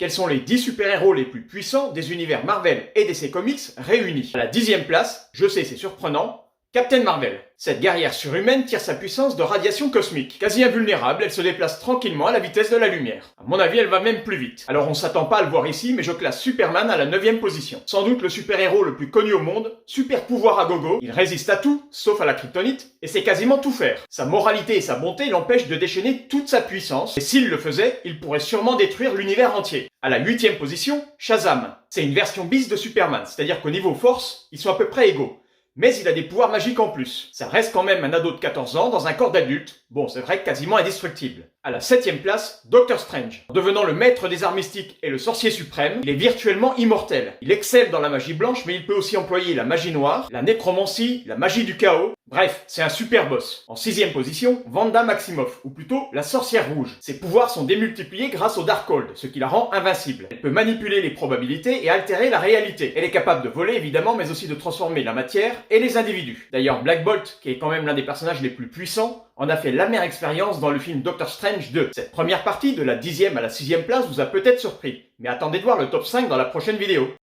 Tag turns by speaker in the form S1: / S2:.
S1: Quels sont les 10 super-héros les plus puissants des univers Marvel et DC Comics réunis? À la 10e place, je sais c'est surprenant, Captain Marvel. Cette guerrière surhumaine tire sa puissance de radiation cosmique. Quasi invulnérable, elle se déplace tranquillement à la vitesse de la lumière. À mon avis, elle va même plus vite. Alors on s'attend pas à le voir ici, mais je classe Superman à la 9e position. Sans doute le super-héros le plus connu au monde, super pouvoir à gogo, il résiste à tout, sauf à la kryptonite, et sait quasiment tout faire. Sa moralité et sa bonté l'empêchent de déchaîner toute sa puissance, et s'il le faisait, il pourrait sûrement détruire l'univers entier. À la 8e position, Shazam. C'est une version bis de Superman, c'est-à-dire qu'au niveau force, ils sont à peu près égaux. Mais il a des pouvoirs magiques en plus. Ça reste quand même un ado de 14 ans dans un corps d'adulte. Bon, c'est vrai, quasiment indestructible. À la 7e place, Doctor Strange. En devenant le maître des arts mystiques et le sorcier suprême, il est virtuellement immortel. Il excelle dans la magie blanche, mais il peut aussi employer la magie noire, la nécromancie, la magie du chaos. Bref, c'est un super boss. En 6e position, Wanda Maximoff, ou plutôt la sorcière rouge. Ses pouvoirs sont démultipliés grâce au Darkhold, ce qui la rend invincible. Elle peut manipuler les probabilités et altérer la réalité. Elle est capable de voler évidemment, mais aussi de transformer la matière et les individus. D'ailleurs, Black Bolt, qui est quand même l'un des personnages les plus puissants, en a fait l'amère expérience dans le film Doctor Strange 2. Cette première partie, de la 10e à la 6e place, vous a peut-être surpris. Mais attendez de voir le top 5 dans la prochaine vidéo.